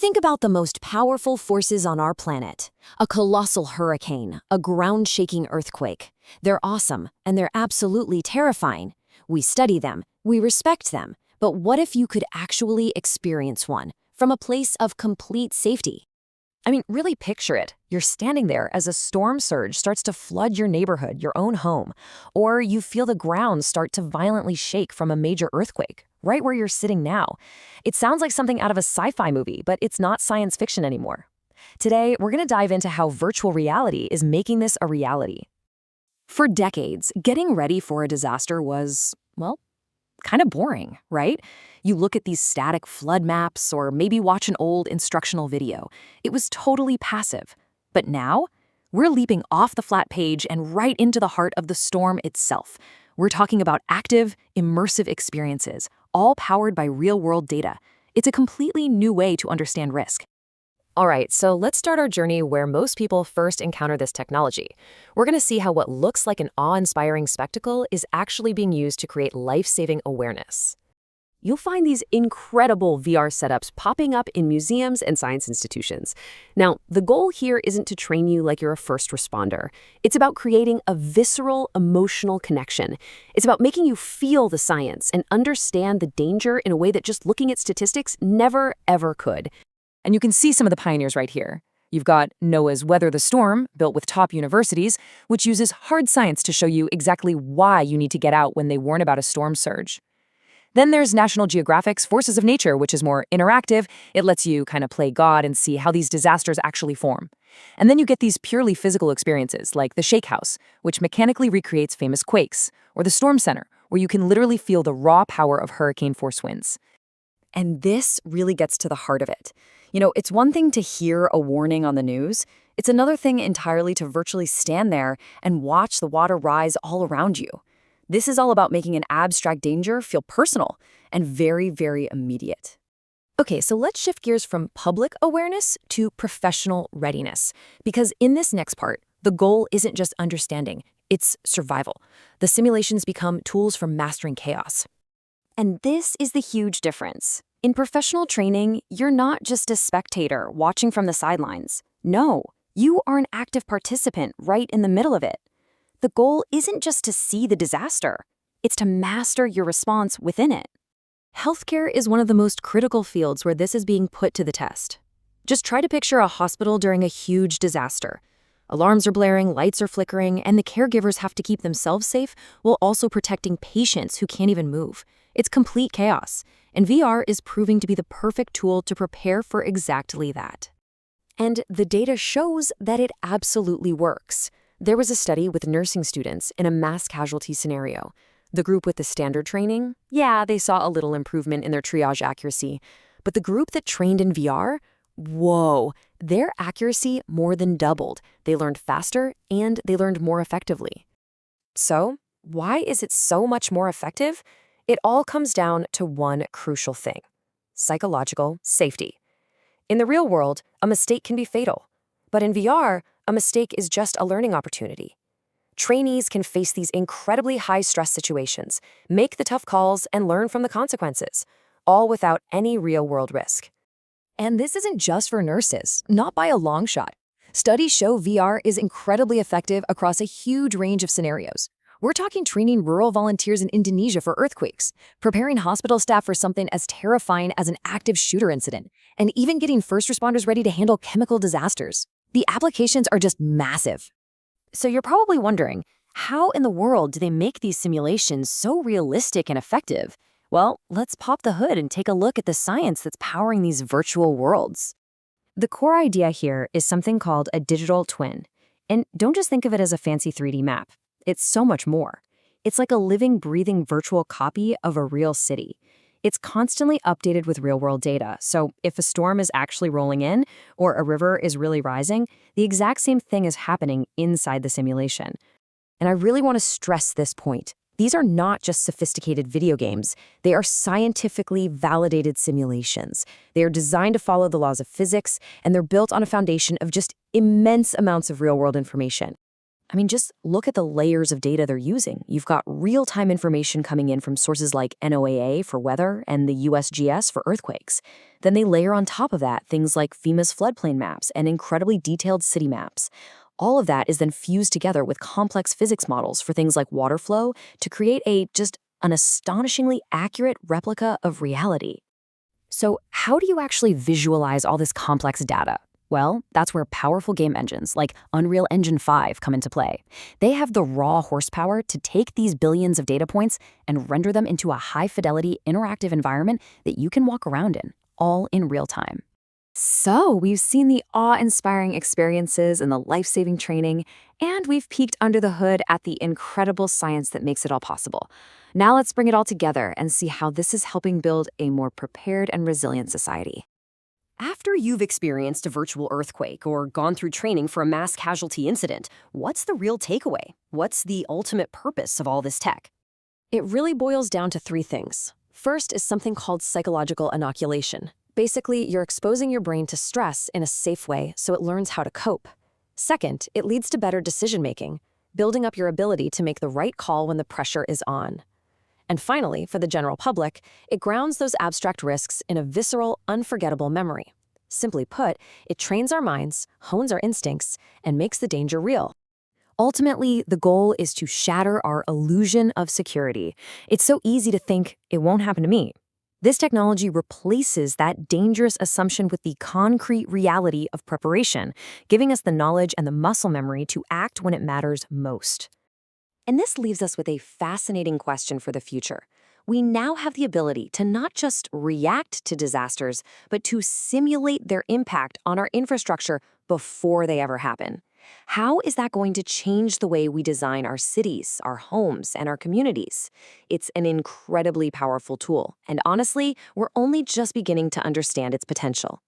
Think about the most powerful forces on our planet. A colossal hurricane, a ground-shaking earthquake. They're awesome, and they're absolutely terrifying. We study them, we respect them, but what if you could actually experience one from a place of complete safety? I mean, really picture it. You're standing there as a storm surge starts to flood your neighborhood, your own home, or you feel the ground start to violently shake from a major earthquake, right where you're sitting now. It sounds like something out of a sci-fi movie, but it's not science fiction anymore. Today, we're going to dive into how virtual reality is making this a reality. For decades, getting ready for a disaster was, well, kind of boring, right? You look at these static flood maps or maybe watch an old instructional video. It was totally passive. But now, we're leaping off the flat page and right into the heart of the storm itself. We're talking about active, immersive experiences, all powered by real-world data. It's a completely new way to understand risk. All right, so let's start our journey where most people first encounter this technology. We're going to see how what looks like an awe-inspiring spectacle is actually being used to create life-saving awareness. You'll find these incredible VR setups popping up in museums and science institutions. Now, the goal here isn't to train you like you're a first responder. It's about creating a visceral, emotional connection. It's about making you feel the science and understand the danger in a way that just looking at statistics never, ever could. And you can see some of the pioneers right here. You've got NOAA's Weather the Storm, built with top universities, which uses hard science to show you exactly why you need to get out when they warn about a storm surge. Then there's National Geographic's Forces of Nature, which is more interactive. It lets you kind of play God and see how these disasters actually form. And then you get these purely physical experiences, like the Shake House, which mechanically recreates famous quakes, or the Storm Center, where you can literally feel the raw power of hurricane-force winds. And this really gets to the heart of it. You know, it's one thing to hear a warning on the news. It's another thing entirely to virtually stand there and watch the water rise all around you. This is all about making an abstract danger feel personal and very, very immediate. Okay, so let's shift gears from public awareness to professional readiness. Because in this next part, the goal isn't just understanding, it's survival. The simulations become tools for mastering chaos. And this is the huge difference. In professional training, you're not just a spectator watching from the sidelines. No, you are an active participant right in the middle of it. The goal isn't just to see the disaster, it's to master your response within it. Healthcare is one of the most critical fields where this is being put to the test. Just try to picture a hospital during a huge disaster. Alarms are blaring, lights are flickering, and the caregivers have to keep themselves safe while also protecting patients who can't even move. It's complete chaos, and VR is proving to be the perfect tool to prepare for exactly that. And the data shows that it absolutely works. There was a study with nursing students in a mass casualty scenario. The group with the standard training, yeah, they saw a little improvement in their triage accuracy. But the group that trained in VR, whoa, their accuracy more than doubled. They learned faster and they learned more effectively. So, why is it so much more effective? It all comes down to one crucial thing: psychological safety. In the real world, a mistake can be fatal. But in VR, a mistake is just a learning opportunity. Trainees can face these incredibly high-stress situations, make the tough calls, and learn from the consequences, all without any real-world risk. And this isn't just for nurses, not by a long shot. Studies show VR is incredibly effective across a huge range of scenarios. We're talking training rural volunteers in Indonesia for earthquakes, preparing hospital staff for something as terrifying as an active shooter incident, and even getting first responders ready to handle chemical disasters. The applications are just massive. So you're probably wondering, how in the world do they make these simulations so realistic and effective? Well, let's pop the hood and take a look at the science that's powering these virtual worlds. The core idea here is something called a digital twin. And don't just think of it as a fancy 3D map. It's so much more. It's like a living, breathing virtual copy of a real city. It's constantly updated with real-world data, so if a storm is actually rolling in or a river is really rising, the exact same thing is happening inside the simulation. And I really want to stress this point. These are not just sophisticated video games. They are scientifically validated simulations. They are designed to follow the laws of physics, and they're built on a foundation of just immense amounts of real-world information. I mean, just look at the layers of data they're using. You've got real-time information coming in from sources like NOAA for weather and the USGS for earthquakes. Then they layer on top of that things like FEMA's floodplain maps and incredibly detailed city maps. All of that is then fused together with complex physics models for things like water flow to create just an astonishingly accurate replica of reality. So, how do you actually visualize all this complex data? Well, that's where powerful game engines like Unreal Engine 5 come into play. They have the raw horsepower to take these billions of data points and render them into a high-fidelity, interactive environment that you can walk around in, all in real time. So, we've seen the awe-inspiring experiences and the life-saving training, and we've peeked under the hood at the incredible science that makes it all possible. Now let's bring it all together and see how this is helping build a more prepared and resilient society. After you've experienced a virtual earthquake or gone through training for a mass casualty incident, what's the real takeaway? What's the ultimate purpose of all this tech? It really boils down to three things. First is something called psychological inoculation. Basically, you're exposing your brain to stress in a safe way so it learns how to cope. Second, it leads to better decision-making, building up your ability to make the right call when the pressure is on. And finally, for the general public, it grounds those abstract risks in a visceral, unforgettable memory. Simply put, it trains our minds, hones our instincts, and makes the danger real. Ultimately, the goal is to shatter our illusion of security. It's so easy to think, it won't happen to me. This technology replaces that dangerous assumption with the concrete reality of preparation, giving us the knowledge and the muscle memory to act when it matters most. And this leaves us with a fascinating question for the future. We now have the ability to not just react to disasters, but to simulate their impact on our infrastructure before they ever happen. How is that going to change the way we design our cities, our homes, and our communities? It's an incredibly powerful tool, and honestly, we're only just beginning to understand its potential.